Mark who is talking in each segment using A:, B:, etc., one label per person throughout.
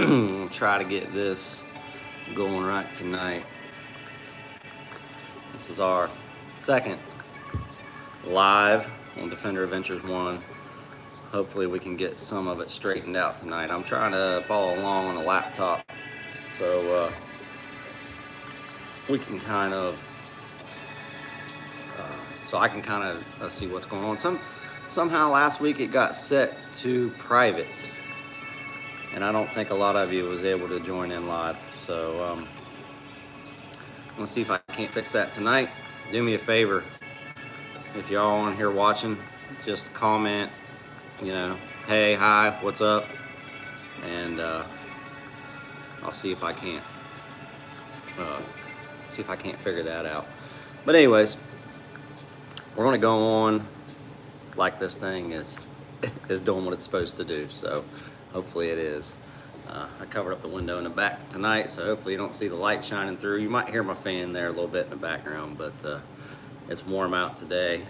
A: try to get this going right tonight. This is our second live on Defender Adventures 1. Hopefully we can get some of it straightened out tonight. I'm trying to follow along on a laptop so we can kind of so I can kind of see what's going on. Somehow last week it got set to private, and I don't think a lot of you was able to join in live. So I'm gonna see if I can't fix that tonight. Do me a favor, if y'all on here watching, just comment, hey, hi, what's up, and I'll see if I can't figure that out. But anyways, we're gonna go on like this thing is doing what it's supposed to do. So hopefully it is. I covered up the window in the back tonight, so hopefully you don't see the light shining through. You might hear my fan there a little bit in the background, but it's warm out today.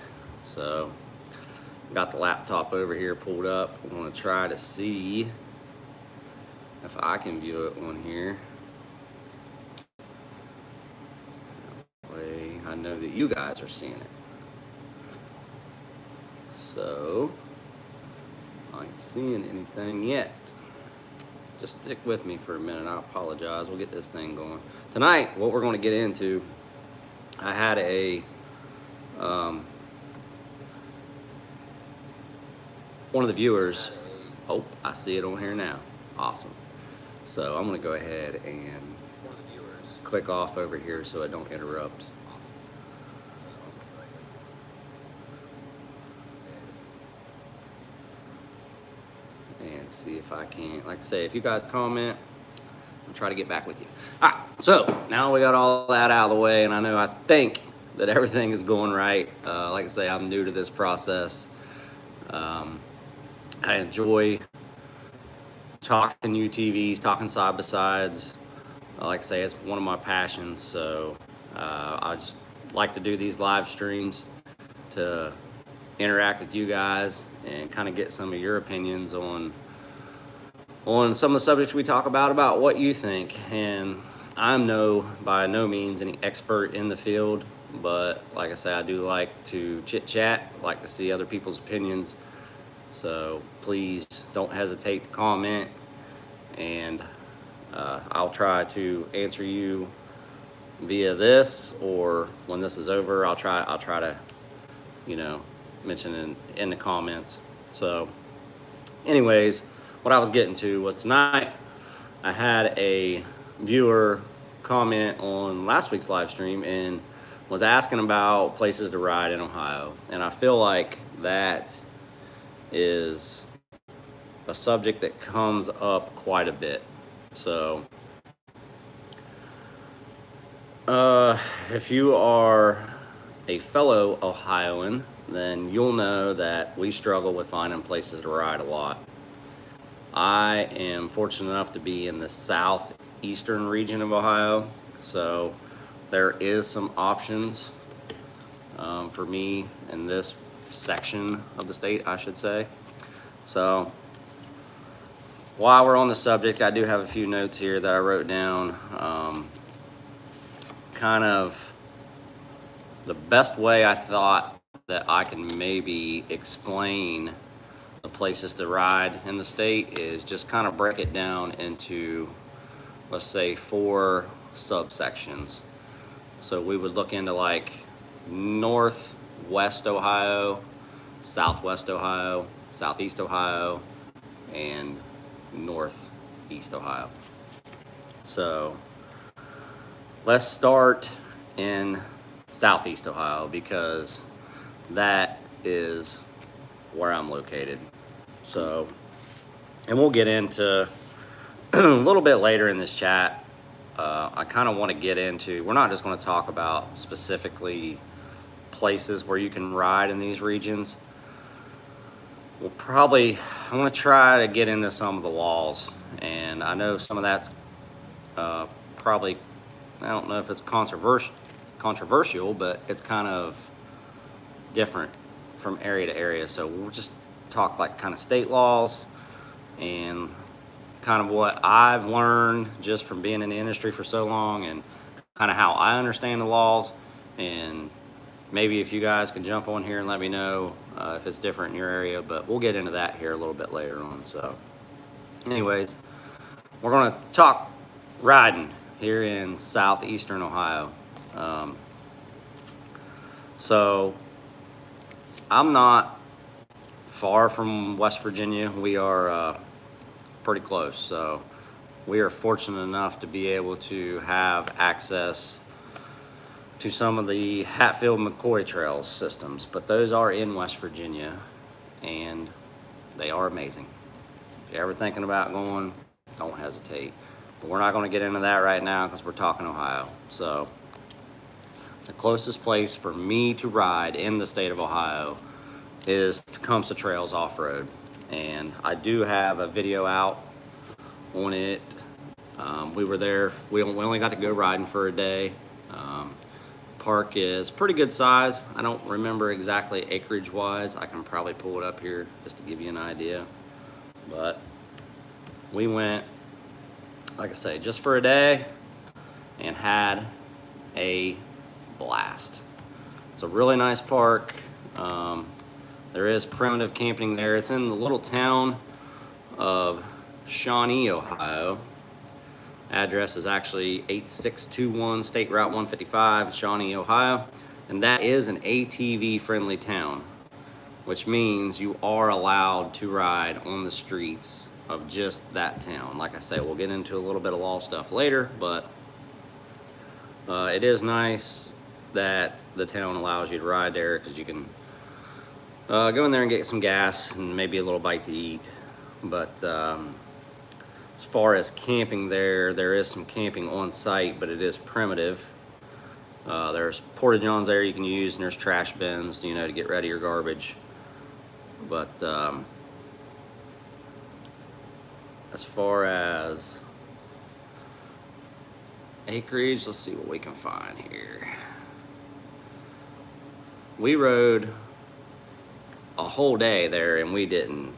A: So got the laptop over here pulled up. I'm gonna try to see if I can view it on here. That way I know that you guys are seeing it. So, I ain't seeing anything yet. Just stick with me for a minute. I apologize. We'll get this thing going. Tonight, what we're going to get into, I had one of the viewers, oh, I see it on here now. Awesome. So, I'm going to go ahead and click off over here so it don't interrupt. And see if I can, like I say, if you guys comment, I'll try to get back with you. All right, so now we got all that out of the way, and I think that everything is going right. Like I say, I'm new to this process. I enjoy talking UTVs, talking side-by-sides. Like I say, it's one of my passions, so I just like to do these live streams to interact with you guys and kind of get some of your opinions on some of the subjects we talk about what you think. And I'm by no means any expert in the field, but like I say, I do like to chit chat, like to see other people's opinions. So please don't hesitate to comment, and I'll try to answer you via this, or when this is over, I'll try to mention in the comments. So anyways, what I was getting to was tonight I had a viewer comment on last week's live stream and was asking about places to ride in Ohio, and I feel like that is a subject that comes up quite a bit. So if you are a fellow Ohioan, then you'll know that we struggle with finding places to ride a lot. I am fortunate enough to be in the southeastern region of Ohio, so there is some options for me in this section of the state, I should say. So while we're on the subject, I do have a few notes here that I wrote down. Kind of the best way I thought that I can maybe explain the places to ride in the state is just kind of break it down into, let's say, 4 subsections. So we would look into like northwest Ohio, southwest Ohio, southeast Ohio, and northeast Ohio. So let's start in southeast Ohio, because that is where I'm located. So, and we'll get into a little bit later in this chat. I kind of want to get into, we're not just going to talk about specifically places where you can ride in these regions. I'm going to try to get into some of the laws, and I know some of that's probably, I don't know if it's controversial, but it's kind of different from area to area. So we'll just talk like kind of state laws and kind of what I've learned just from being in the industry for so long, and kind of how I understand the laws. And maybe if you guys can jump on here and let me know if it's different in your area, but we'll get into that here a little bit later on. So anyways, we're going to talk riding here in southeastern Ohio. So I'm not far from West Virginia. We are pretty close. So we are fortunate enough to be able to have access to some of the Hatfield-McCoy Trails systems, but those are in West Virginia, and they are amazing. If you're ever thinking about going, don't hesitate. But we're not going to get into that right now because we're talking Ohio. So the closest place for me to ride in the state of Ohio is Tecumseh Trails Off-Road, and I do have a video out on it. We were there, we only got to go riding for a day. Park is pretty good size. I don't remember exactly acreage wise. I can probably pull it up here just to give you an idea. But we went, like I say, just for a day and had a blast. It's a really nice park. There is primitive camping there. It's in the little town of Shawnee, Ohio. Address is actually 8621 State Route 155, Shawnee, Ohio. And that is an ATV friendly town, which means you are allowed to ride on the streets of just that town. Like I say, we'll get into a little bit of law stuff later, but it is nice that the town allows you to ride there, because you can go in there and get some gas and maybe a little bite to eat. But as far as camping there is some camping on site, but it is primitive. There's porta-johns there you can use, and there's trash bins, you know, to get rid of your garbage. But as far as acreage, let's see what we can find here. We rode a whole day there, and we didn't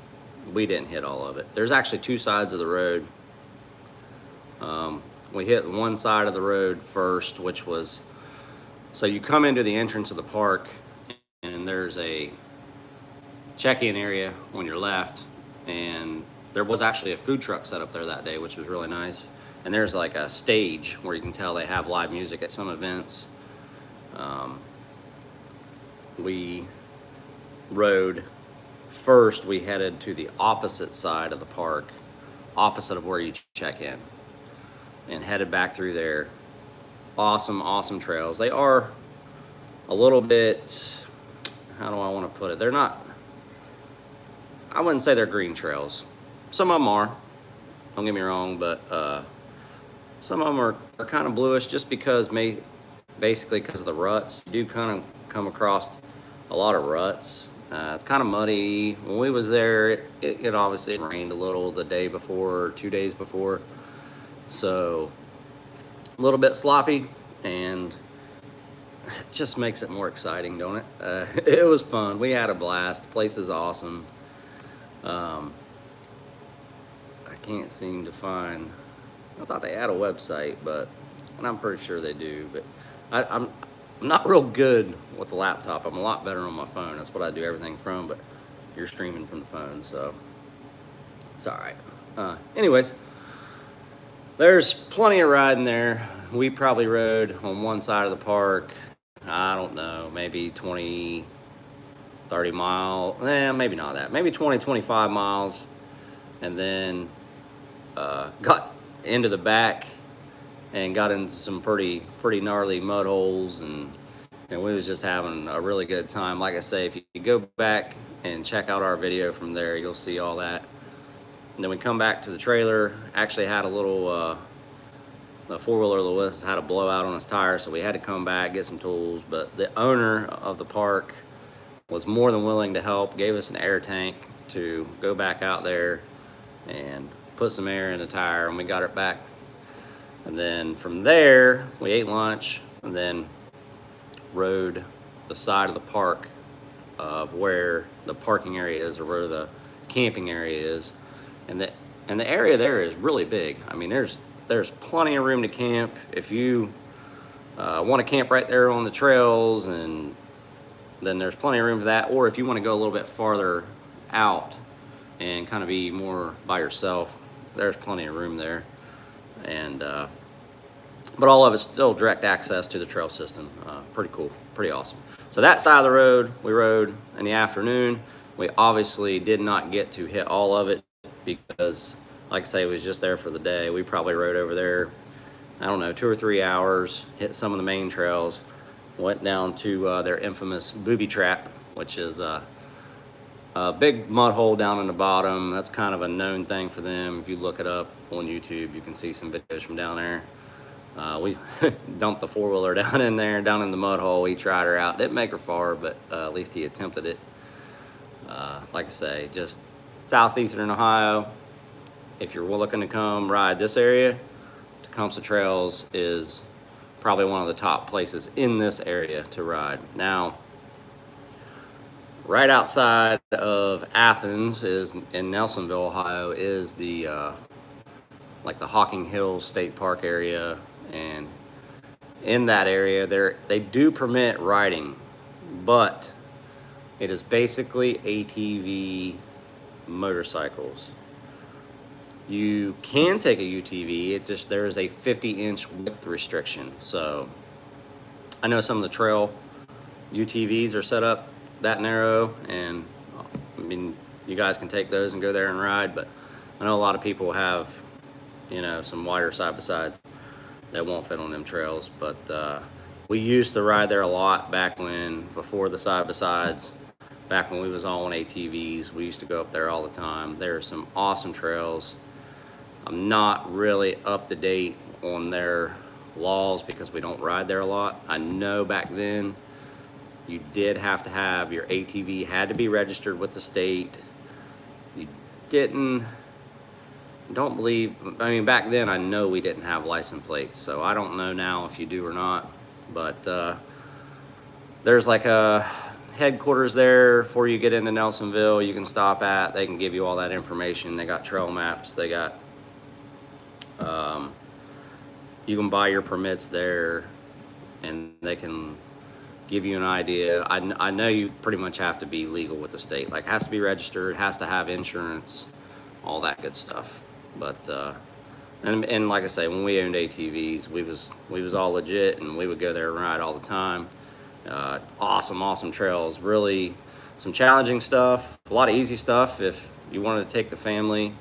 A: hit all of it. There's actually two sides of the road. We hit one side of the road first, which was, so you come into the entrance of the park, and there's a check-in area on your left, and there was actually a food truck set up there that day, which was really nice. And there's like a stage where you can tell they have live music at some events. We rode first, we headed to the opposite side of the park, opposite of where you check in, and headed back through there. Awesome trails. They are a little bit, how do I want to put it? They're not, I wouldn't say they're green trails. Some of them are, don't get me wrong, but some of them are kind of bluish, just because basically because of the ruts. You do kind of come across a lot of ruts. It's kind of muddy. When we was there, it obviously rained a little the day before or 2 days before. So a little bit sloppy, and it just makes it more exciting, don't it? It was fun. We had a blast. The place is awesome. I can't seem to find, I thought they had a website, and I'm pretty sure they do, but I'm not real good with the laptop. I'm a lot better on my phone. That's what I do everything from, but you're streaming from the phone, so it's all right. Anyways, there's plenty of riding there. We probably rode on one side of the park, I don't know, maybe 20, 30 miles, maybe not that, maybe 20, 25 miles, and then got into the back and got into some pretty gnarly mud holes, and we was just having a really good time. Like I say, if you go back and check out our video from there, you'll see all that. And then we come back to the trailer. Actually had a little, the four-wheeler Lewis had a blowout on his tire, so we had to come back, get some tools. But the owner of the park was more than willing to help, gave us an air tank to go back out there and put some air in the tire, and we got it back. And then from there, we ate lunch, and then rode the side of the park of where the parking area is, or where the camping area is. And And the area there is really big. I mean, there's plenty of room to camp. If you want to camp right there on the trails, and then there's plenty of room for that. Or if you want to go a little bit farther out and kind of be more by yourself, there's plenty of room there. And but all of it's still direct access to the trail system. Pretty cool, pretty awesome. So that side of the road, we rode in the afternoon. We obviously did not get to hit all of it because, like I say, it was just there for the day. We probably rode over there, I don't know, 2 or 3 hours, hit some of the main trails, went down to their infamous booby trap, which is a big mud hole down in the bottom. That's kind of a known thing for them. If you look it up on YouTube, you can see some videos from down there. We dumped the 4-wheeler down in there, down in the mud hole. He tried her out. Didn't make her far, but at least he attempted it. Like I say, just southeastern Ohio. If you're looking to come ride this area, Tecumseh Trails is probably one of the top places in this area to ride. Now, right outside of Athens is in Nelsonville, Ohio, is the like the Hocking Hills State Park area, and in that area they do permit riding, but it is basically ATV motorcycles. You can take a UTV, it just there is a 50-inch width restriction. So I know some of the trail UTVs are set up that narrow, and I mean, you guys can take those and go there and ride, but I know a lot of people have, you know, some wider side-by-sides that won't fit on them trails. But we used to ride there a lot back when, before the side-by-sides, back when we was all on ATVs. We used to go up there all the time. There are some awesome trails. I'm not really up to date on their laws because we don't ride there a lot. I know back then you did have to have your ATV, had to be registered with the state. You don't believe, I mean, back then I know we didn't have license plates, so I don't know now if you do or not. But there's like a headquarters there before you get into Nelsonville you can stop at. They can give you all that information. They got trail maps, they got you can buy your permits there, and they can give you an idea. I know you pretty much have to be legal with the state, like has to be registered, has to have insurance, all that good stuff. But and like I say, when we owned ATVs, we was all legit, and we would go there and ride all the time. Awesome trails, really some challenging stuff, a lot of easy stuff if you wanted to take the family.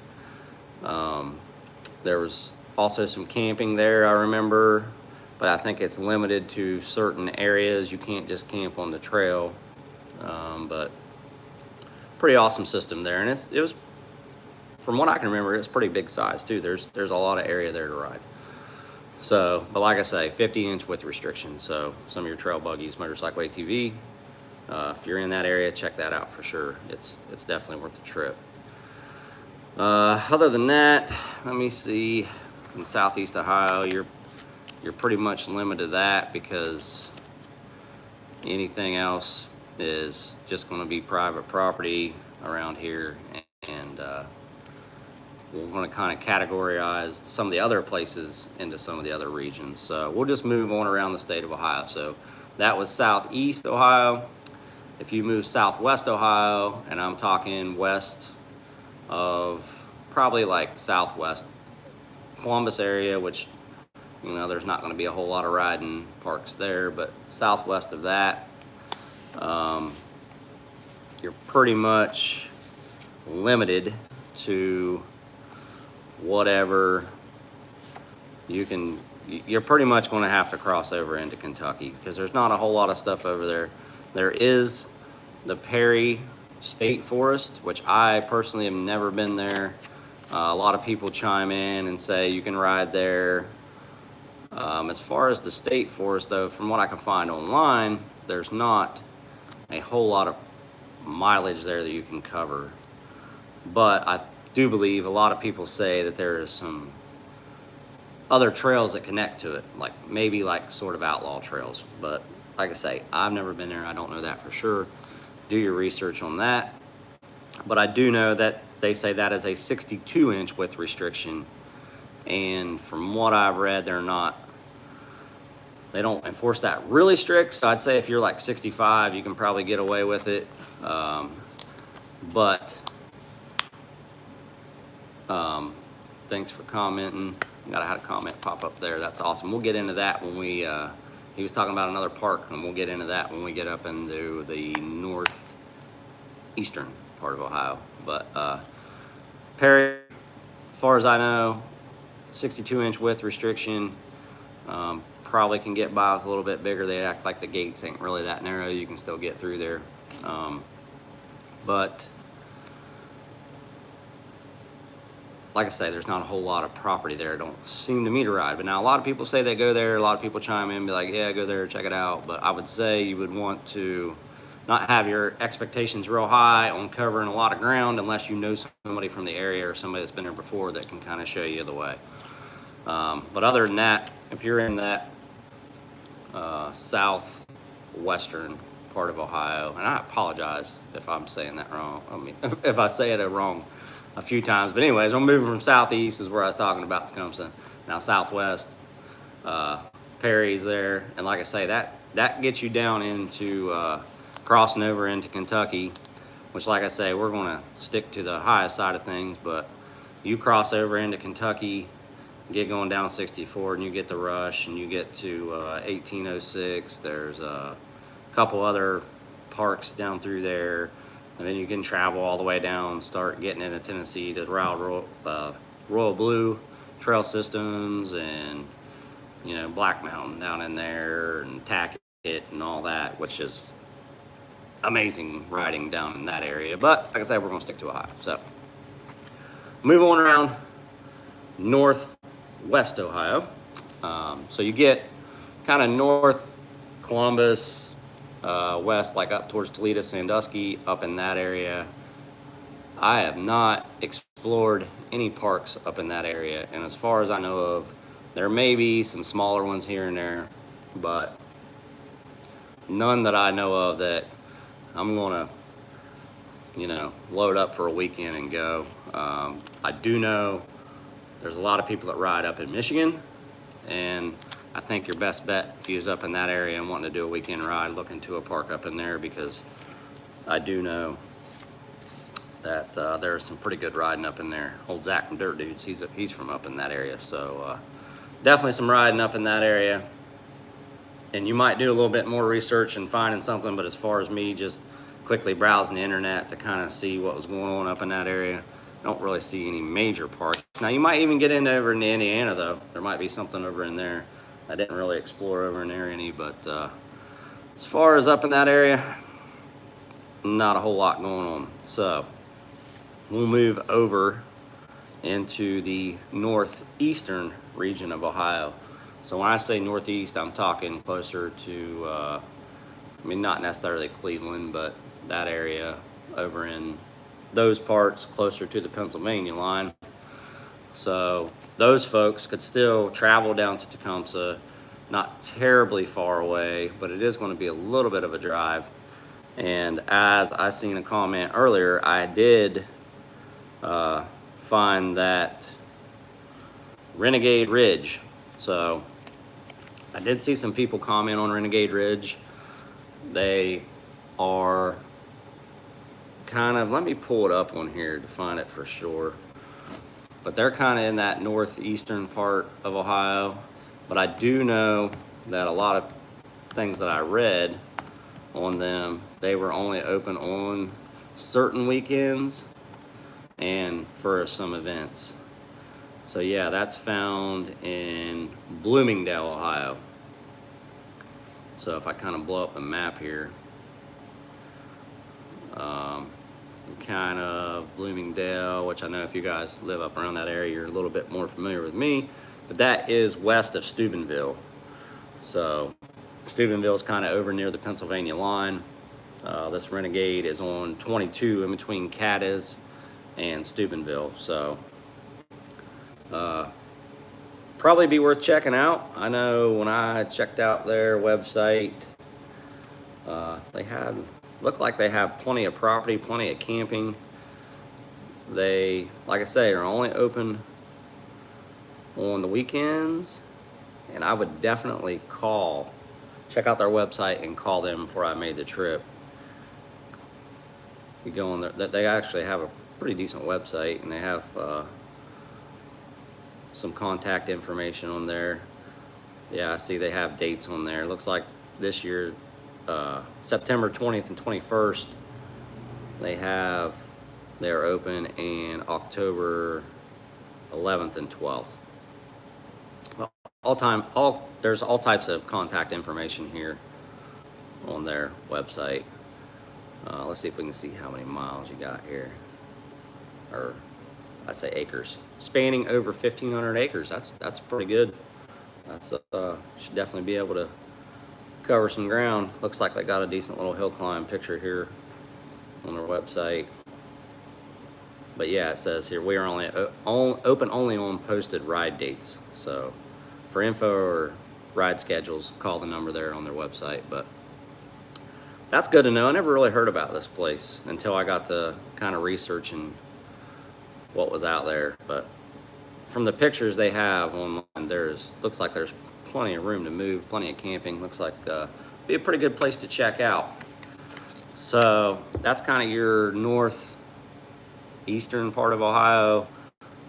A: There was also some camping there, I remember, but I think it's limited to certain areas. You can't just camp on the trail. But pretty awesome system there, and it was, from what I can remember, it's pretty big size too. There's a lot of area there to ride. So, but like I say, 50-inch width restriction. So some of your trail buggies, motorcycle, ATV, if you're in that area, check that out for sure. It's definitely worth the trip. Other than that, let me see. In Southeast Ohio, you're pretty much limited to that because anything else is just going to be private property around here, and we're going to kind of categorize some of the other places into some of the other regions. So we'll just move on around the state of Ohio. So that was Southeast Ohio. If you move Southwest Ohio, and I'm talking west of probably like Southwest Columbus area, which, you know, there's not going to be a whole lot of riding parks there, but southwest of that, you're pretty much limited to whatever you can. You're pretty much going to have to cross over into Kentucky because there's not a whole lot of stuff over there. There is the Perry State Forest, which I personally have never been there. A lot of people chime in and say you can ride there. As far as the state forest, though, from what I can find online, there's not a whole lot of mileage there that you can cover. But I do believe a lot of people say that there is some other trails that connect to it, like maybe like sort of outlaw trails. But like I say, I've never been there. I don't know that for sure. Do your research on that. But I do know that they say that is a 62-inch width restriction. And from what I've read, they don't enforce that really strict. So I'd say if you're like 65, you can probably get away with it. But thanks for commenting. Got had a comment pop up there. That's awesome. We'll get into that when we, he was talking about another park, and we'll get into that when we get up into the northeastern part of Ohio. But Perry, as far as I know, 62-inch width restriction. Probably can get by with a little bit bigger. They act like the gates ain't really that narrow. You can still get through there. But like I say, there's not a whole lot of property there. It don't seem to me to ride. But now a lot of people say they go there. A lot of people chime in and be like, yeah, go there, check it out. But I would say you would want to not have your expectations real high on covering a lot of ground unless you know somebody from the area or somebody that's been there before that can kind of show you the way. But other than that, if you're in that southwestern part of Ohio, and I apologize if I'm saying that wrong. I mean, if I say it wrong a few times. But anyways, I'm moving from southeast is where I was talking about Tecumseh. Now southwest, Perry's there. And like I say, that gets you down into crossing over into Kentucky, which like I say, we're gonna stick to the highest side of things, but you cross over into Kentucky, get going down 64, and you get the Rush, and you get to 1806. There's a couple other parks down through there, and then you can travel all the way down, start getting into Tennessee to Royal Blue Trail Systems, and you know, Black Mountain down in there, and Tackett and all that, which is amazing riding down in that area. But like I said, we're gonna stick to Ohio. So move on around northwest Ohio. So you get kind of north Columbus, west, like up towards Toledo, Sandusky, up in that area. I have not explored any parks up in that area, and as far as I know of, there may be some smaller ones here and there, but none that I know of that I'm gonna, you know, load up for a weekend and go. I do know there's a lot of people that ride up in Michigan, and I think your best bet if you're up in that area and wanting to do a weekend ride, look into a park up in there, because I do know that there's some pretty good riding up in there. Old Zach from Dirt Dudes, he's from up in that area, so definitely some riding up in that area. And you might do a little bit more research and finding something, but as far as me just quickly browsing the internet to kind of see what was going on up in that area, I don't really see any major parks. Now you might even get over into Indiana though. There might be something over in there. I didn't really explore over in there any, but as far as up in that area, not a whole lot going on. So we'll move over into the northeastern region of Ohio. So when I say northeast, I'm talking closer to, I mean, not necessarily Cleveland, but that area over in those parts closer to the Pennsylvania line. So those folks could still travel down to Tecumseh, not terribly far away, but it is going to be a little bit of a drive. And as I seen a comment earlier, I did find that Renegade Ridge. So I did see some people comment on Renegade Ridge. They are kind of, let me pull it up on here to find it for sure. But they're kind of in that northeastern part of Ohio. But I do know that a lot of things that I read on them, they were only open on certain weekends and for some events. So yeah, that's found in Bloomingdale, Ohio. So if I kind of blow up the map here, kind of Bloomingdale, which I know if you guys live up around that area, you're a little bit more familiar with me, but that is west of Steubenville. So Steubenville is kind of over near the Pennsylvania line. This Renegade is on 22 in between Cadiz and Steubenville. So probably be worth checking out. I know when I checked out their website, looked like they have plenty of property, plenty of camping. They, like I say, are only open on the weekends, and I would definitely check out their website and call them before I made the trip. You go on there, they actually have a pretty decent website, and they have some contact information on there. Yeah, I see they have dates on there. Looks like this year, September 20th and 21st, they're open, and October 11th and 12th. There's all types of contact information here on their website. Let's see if we can see how many miles you got here, or I say acres, spanning over 1,500 acres. That's pretty good. That's should definitely be able to cover some ground. Looks like they got a decent little hill climb picture here on their website. But yeah, it says here we are only open only on posted ride dates. So for info or ride schedules, call the number there on their website. But that's good to know. I never really heard about this place until I got to kind of researching what was out there. But from the pictures they have online, looks like there's plenty of room to move, plenty of camping. Looks like be a pretty good place to check out. So that's kind of your northeastern part of Ohio,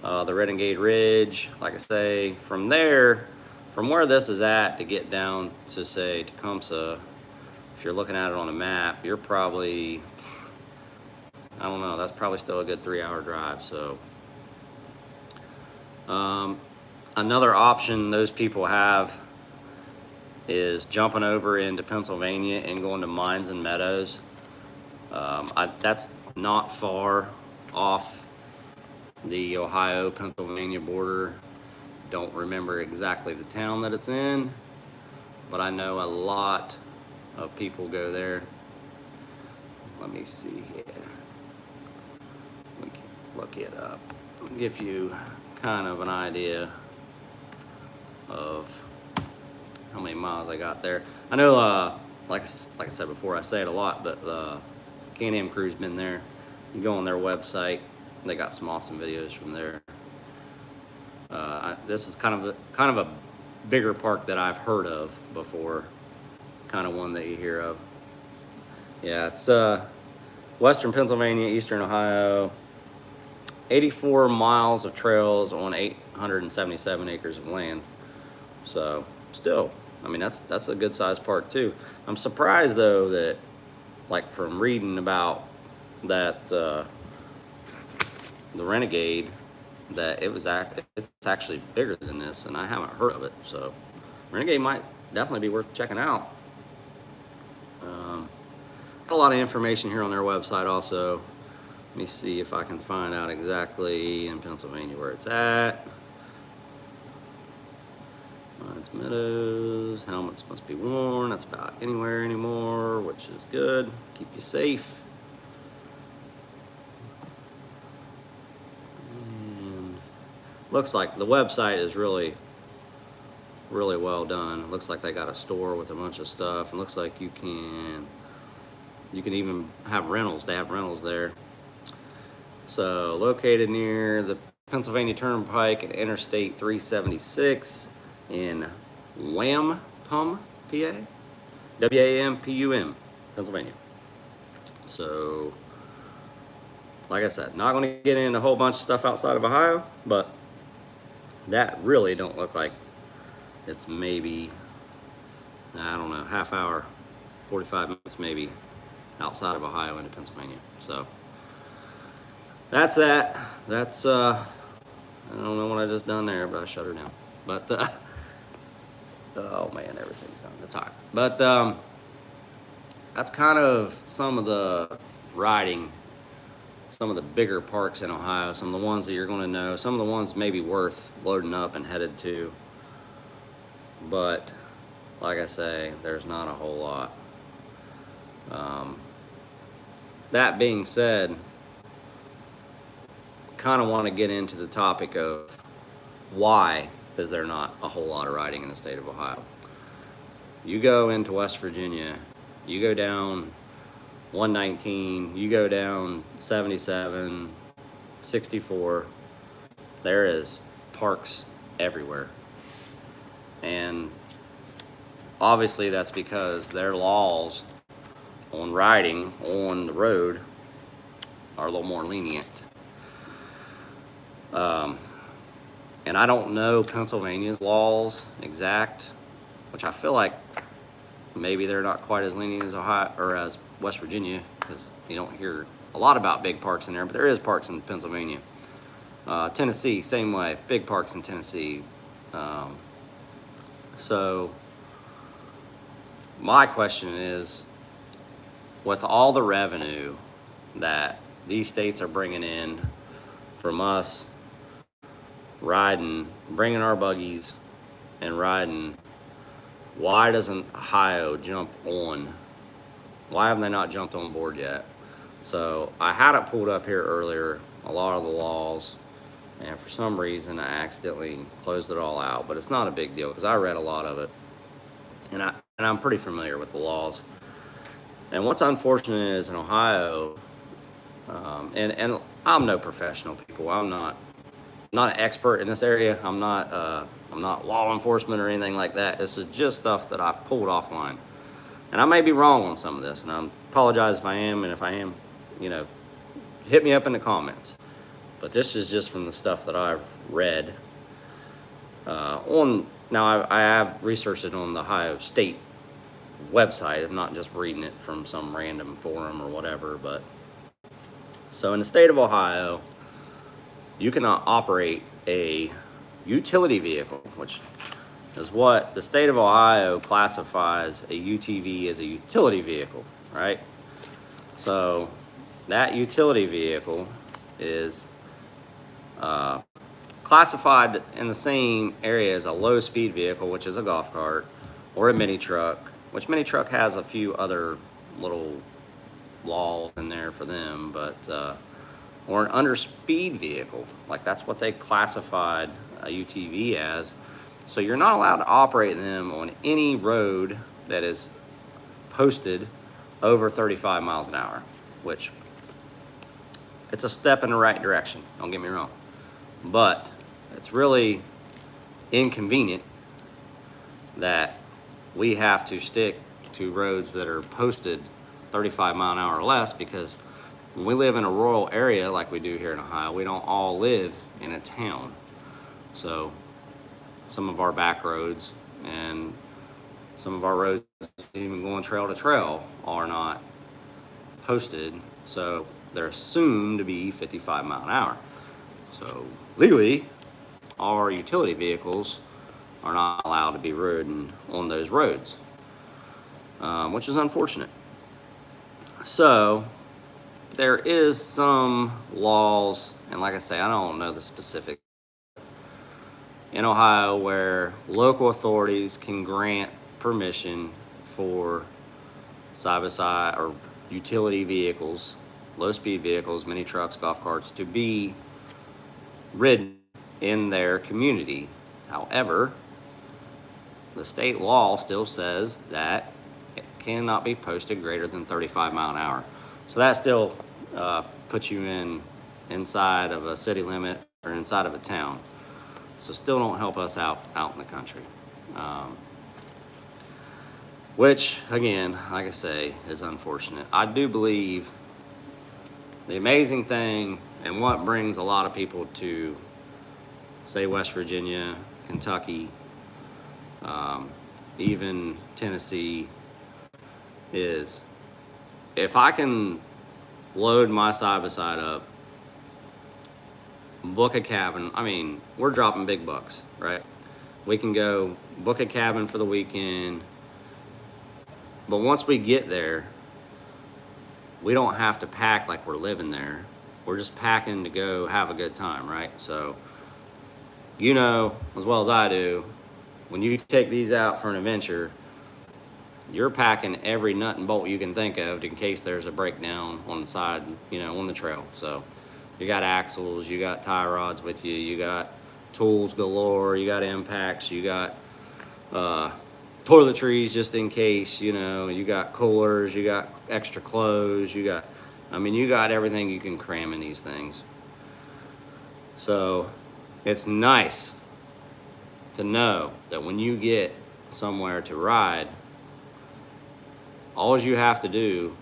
A: the Renegade Ridge. Like I say, from where this is at, to get down to say Tecumseh, if you're looking at it on a map, you're probably, I don't know, that's probably still a good 3-hour drive. So another option those people have is jumping over into Pennsylvania and going to Mines and Meadows. That's not far off the Ohio-Pennsylvania border. Don't remember exactly the town that it's in, but I know a lot of people go there. Let me see here. We can look it up. Give you kind of an idea of how many miles I got there. I know, like I said before, I say it a lot, but the Can-Am crew's been there. You go on their website, they got some awesome videos from there. This is kind of a bigger park that I've heard of before, kind of one that you hear of. Yeah, it's Western Pennsylvania, Eastern Ohio. 84 miles of trails on 877 acres of land. So still, I mean, that's a good sized park too. I'm surprised though that, like, from reading about that the Renegade, that it's actually bigger than this, and I haven't heard of it. So Renegade might definitely be worth checking out. Got a lot of information here on their website also. Let me see if I can find out exactly in Pennsylvania where it's at. Mines Meadows, helmets must be worn. That's about anywhere anymore, which is good. Keep you safe. And looks like the website is really well done. It looks like they got a store with a bunch of stuff, and looks like you can even have rentals. They have rentals there. So located near the Pennsylvania Turnpike and Interstate 376 in Wampum, PA, Wampum, Pennsylvania. So, like I said, not going to get into a whole bunch of stuff outside of Ohio, but that really don't look like it's maybe, I don't know, half hour, 45 minutes maybe, outside of Ohio into Pennsylvania. So that's that. That's I don't know what I just done there, but I shut her down. But oh man, everything's gone. That's all right. But that's kind of some of the riding, some of the bigger parks in Ohio, some of the ones that you're going to know, some of the ones maybe worth loading up and headed to. But like I say, there's not a whole lot. That being said, kind of want to get into the topic of why is there not a whole lot of riding in the state of Ohio. You go into West Virginia, you go down 119, you go down 77, 64, there is parks everywhere. And obviously that's because their laws on riding on the road are a little more lenient. And I don't know Pennsylvania's laws exact, which I feel like maybe they're not quite as lenient as Ohio or as West Virginia, because you don't hear a lot about big parks in there, but there is parks in Pennsylvania. Tennessee, same way, big parks in Tennessee. So my question is, with all the revenue that these states are bringing in from us riding, bringing our buggies and riding, why doesn't Ohio jump on? Why haven't they not jumped on board yet? So I had it pulled up here earlier, a lot of the laws, and for some reason I accidentally closed it all out, but it's not a big deal because I read a lot of it, and I'm pretty familiar with the laws. And what's unfortunate is in Ohio, and I'm no professional, people. I'm not an expert in this area. I'm not law enforcement or anything like that. This is just stuff that I've pulled offline, and I may be wrong on some of this, and I apologize if I am, and if I am, hit me up in the comments. But this is just from the stuff that I've read. Now I have researched it on the Ohio State website. I'm not just reading it from some random forum or whatever. But so in the state of Ohio, you cannot operate a utility vehicle, which is what the state of Ohio classifies a UTV as, a utility vehicle, right? So that utility vehicle is classified in the same area as a low-speed vehicle, which is a golf cart, or a mini truck, which mini truck has a few other little laws in there for them, but or an underspeed vehicle, like that's what they classified a UTV as. So you're not allowed to operate them on any road that is posted over 35 miles an hour, which it's a step in the right direction, don't get me wrong. But it's really inconvenient that we have to stick to roads that are posted 35 mile an hour or less, because when we live in a rural area like we do here in Ohio, we don't all live in a town. So some of our back roads and some of our roads even going trail to trail are not posted, so they're assumed to be 55 mile an hour. So legally, our utility vehicles are not allowed to be ridden on those roads, which is unfortunate. So there is some laws, and like I say, I don't know the specifics, in Ohio where local authorities can grant permission for side-by-side or utility vehicles, low-speed vehicles, mini trucks, golf carts, to be ridden in their community. However, the state law still says that it cannot be posted greater than 35 mile an hour. So that still puts you inside of a city limit or inside of a town. So still don't help us out in the country. Which, again, like I say, is unfortunate. I do believe the amazing thing, and what brings a lot of people to, say, West Virginia, Kentucky, even Tennessee, is if I can load my side-by-side up, book a cabin, I mean, we're dropping big bucks, right? We can go book a cabin for the weekend, but once we get there, we don't have to pack like we're living there. We're just packing to go have a good time, right? So, you know as well as I do, when you take these out for an adventure, you're packing every nut and bolt you can think of in case there's a breakdown on the side, on the trail. So you got axles, you got tie rods with you, you got tools galore, you got impacts, you got toiletries just in case, you got coolers, you got extra clothes, you got everything you can cram in these things. So it's nice to know that when you get somewhere to ride, all you have to do,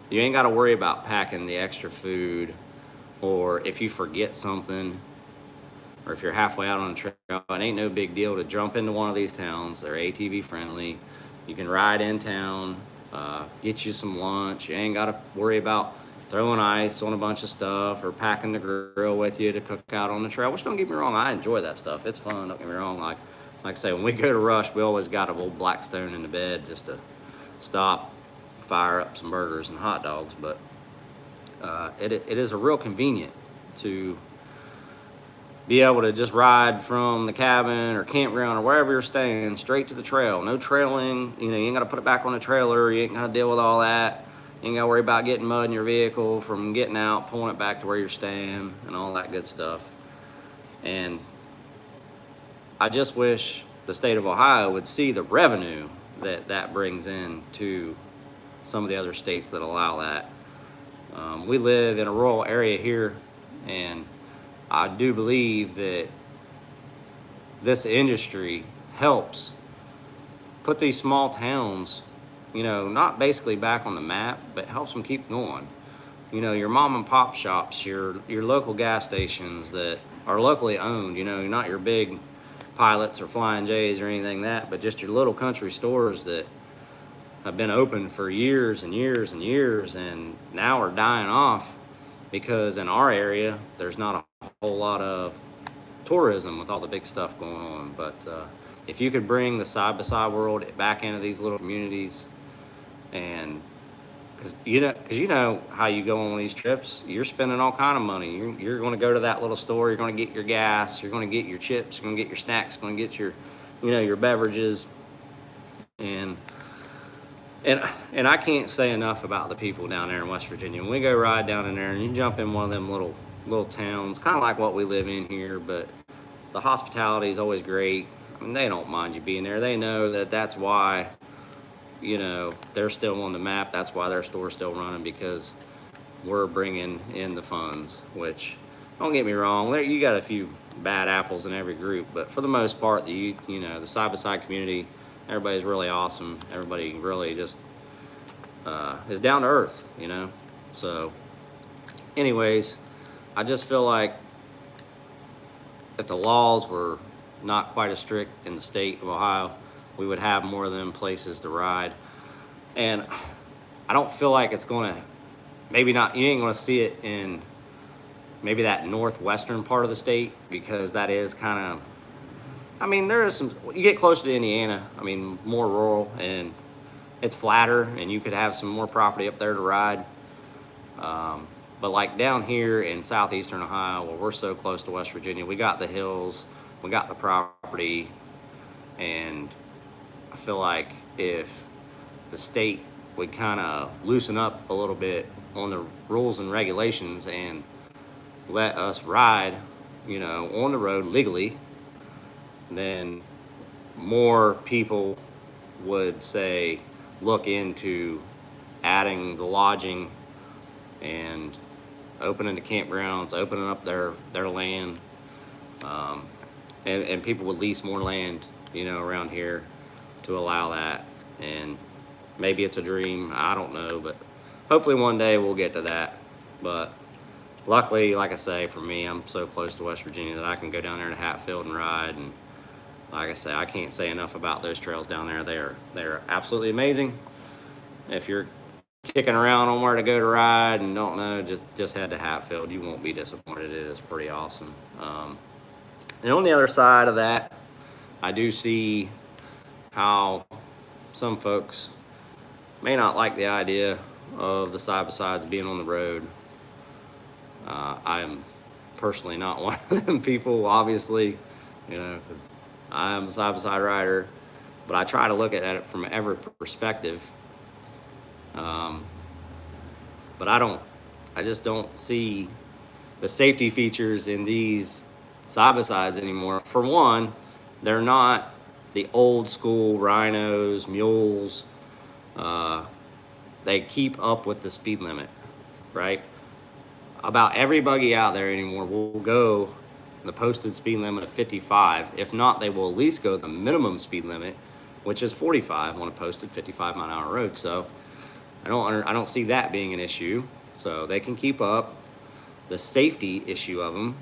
A: you ain't got to worry about packing the extra food, or if you forget something, or if you're halfway out on a trail, it ain't no big deal to jump into one of these towns. They're ATV friendly. You can ride in town, get you some lunch. You ain't got to worry about throwing ice on a bunch of stuff or packing the grill with you to cook out on the trail, which, don't get me wrong, I enjoy that stuff. It's fun, don't get me wrong. Like I say, when we go to Rush, we always got a old Blackstone in the bed just to stop, fire up some burgers and hot dogs. But it is a real convenient to be able to just ride from the cabin or campground or wherever you're staying straight to the trail. No trailing, you ain't got to put it back on the trailer. You ain't got to deal with all that. You ain't got to worry about getting mud in your vehicle from getting out, pulling it back to where you're staying, and all that good stuff. And I just wish the state of Ohio would see the revenue that brings in to some of the other states that allow that. We live in a rural area here, and I do believe that this industry helps put these small towns, not basically back on the map, but helps them keep going. Your mom and pop shops, your local gas stations that are locally owned, not your big Pilots or Flying J's or anything that, but just your little country stores that have been open for years and years and years, and now are dying off because in our area there's not a whole lot of tourism with all the big stuff going on. But if you could bring the side-by-side world back into these little communities, and because you know how you go on these trips, you're spending all kind of money. You're going to go to that little store, you're going to get your gas, you're going to get your chips, you're going to get your snacks, you're going to get your your beverages. And I can't say enough about the people down there in West Virginia. When we go ride down in there and you jump in one of them little towns, kind of like what we live in here, but the hospitality is always great. I mean, they don't mind you being there. They know that's why, they're still on the map. That's why their store's still running, because we're bringing in the funds, which, don't get me wrong, you got a few bad apples in every group, but for the most part, the side-by-side community, everybody's really awesome. Everybody really just is down to earth, So anyways, I just feel like if the laws were not quite as strict in the state of Ohio, we would have more of them places to ride. And I don't feel like it's going to, maybe not, you ain't going to see it in maybe that northwestern part of the state, because that is kind of, there is some, you get closer to Indiana, more rural, and it's flatter, and you could have some more property up there to ride. But like down here in southeastern Ohio, where we're so close to West Virginia, we got the hills, we got the property, and I feel like if the state would kind of loosen up a little bit on the rules and regulations and let us ride, on the road legally, then more people would say look into adding the lodging and opening the campgrounds, opening up their land, and people would lease more land, around here to allow that. And maybe it's a dream, I don't know, but hopefully one day we'll get to that. But luckily, like I say, for me, I'm so close to West Virginia that I can go down there to Hatfield and ride. And like I say, I can't say enough about those trails down there. They're absolutely amazing. If you're kicking around on where to go to ride and don't know, just head to Hatfield. You won't be disappointed. It is pretty awesome. And on the other side of that, I do see how some folks may not like the idea of the side-by-sides being on the road. I am personally not one of them people, obviously, because I am a side-by-side rider, but I try to look at it from every perspective. But I just don't see the safety features in these side-by-sides anymore. For one, they're not the old school rhinos, mules. They keep up with the speed limit, right? about every buggy out there anymore will go the posted speed limit of 55. If not, they will at least go the minimum speed limit, which is 45 on a posted 55-mile-an-hour road. So I don't see that being an issue. So they can keep up. The safety issue of them,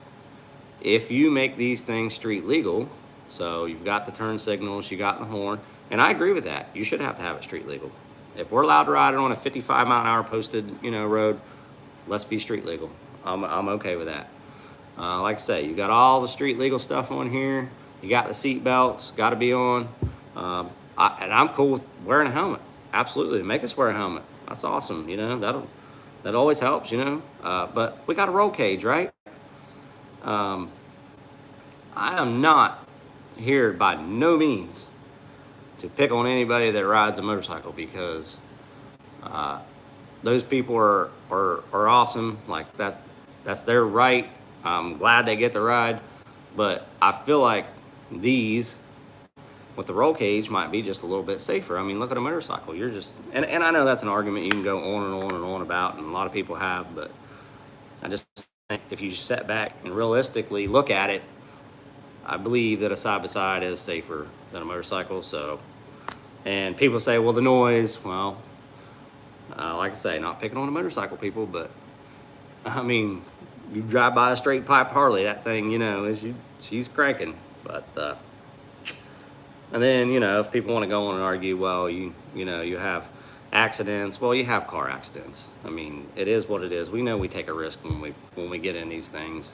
A: if you make these things street legal, so you've got the turn signals, you got the horn, and I agree with that. You should have to have it street legal. If we're allowed to ride it on a 55-mile-an-hour posted, road, let's be street legal. I'm okay with that. Like I say, you got all the street legal stuff on here. You got the seat belts, got to be on. And I'm cool with wearing a helmet. Absolutely, make us wear a helmet. That's awesome. That always helps. But we got a roll cage, right? I am not here by no means to pick on anybody that rides a motorcycle, because those people are awesome. Like that's their right. I'm glad they get to ride, but I feel like these with the roll cage might be just a little bit safer. I mean, look at a motorcycle. You're just, and I know that's an argument you can go on and on and on about, and a lot of people have, but I just think if you step back and realistically look at it, I believe that a side-by-side is safer than a motorcycle. So, and people say, well, the noise, well, like I say, not picking on the motorcycle people, but I mean, you drive by a straight pipe Harley, that thing, she's cranking. But, and then, if people want to go on and argue, well, you have accidents. Well, you have car accidents. I mean, it is what it is. We know we take a risk when we get in these things.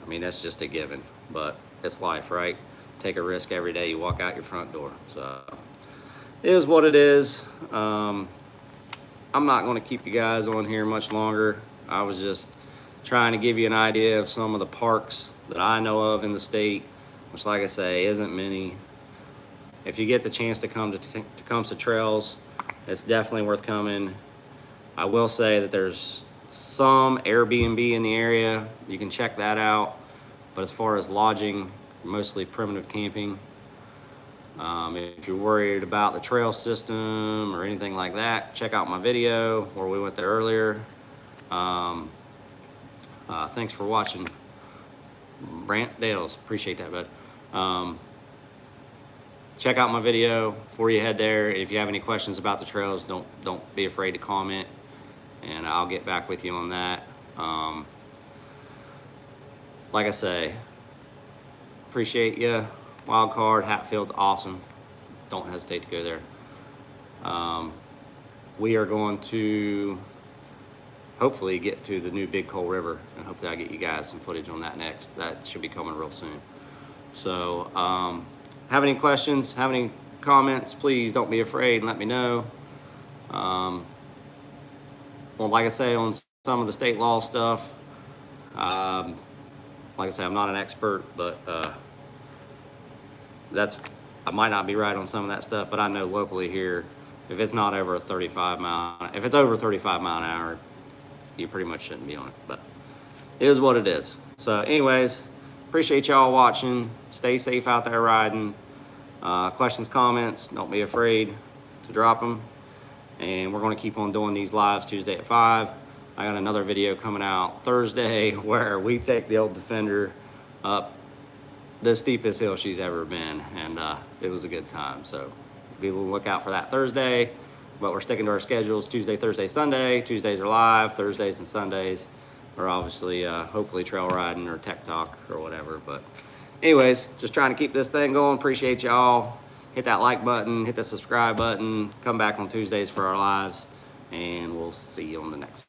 A: I mean, that's just a given, but it's life, right? Take a risk every day you walk out your front door. So it is what it is. I'm not going to keep you guys on here much longer. I was just trying to give you an idea of some of the parks that I know of in the state, which, like I say, isn't many. If you get the chance to come to Tecumseh Trails, it's definitely worth coming. I will say that there's some Airbnb in the area. You can check that out. But as far as lodging, mostly primitive camping. If you're worried about the trail system or anything like that, check out my video where we went there earlier. Thanks for watching. Brant Dales, appreciate that, bud. Check out my video before you head there. If you have any questions about the trails, don't be afraid to comment, and I'll get back with you on that. Like I say, appreciate you. Wild Card, Hatfield's awesome. Don't hesitate to go there. We are going to hopefully get to the new Big Coal River, and hopefully I'll get you guys some footage on that next. That should be coming real soon. So, have any questions, have any comments, please don't be afraid and let me know. Well, like I say, on some of the state law stuff, like I say, I'm not an expert, but I might not be right on some of that stuff, but I know locally here, if it's not over if it's over 35 mile an hour, you pretty much shouldn't be on it, but it is what it is. So anyways, appreciate y'all watching. Stay safe out there riding. Questions, comments, don't be afraid to drop them. And we're going to keep on doing these lives Tuesday at 5. I got another video coming out Thursday where we take the old Defender up the steepest hill she's ever been, and it was a good time. So be able to look out for that Thursday, but we're sticking to our schedules: Tuesday, Thursday, Sunday. Tuesdays are live, Thursdays and Sundays are obviously hopefully trail riding or tech talk or whatever. But anyways, just trying to keep this thing going. Appreciate y'all. Hit that like button, hit the subscribe button, come back on Tuesdays for our lives, and we'll see you on the next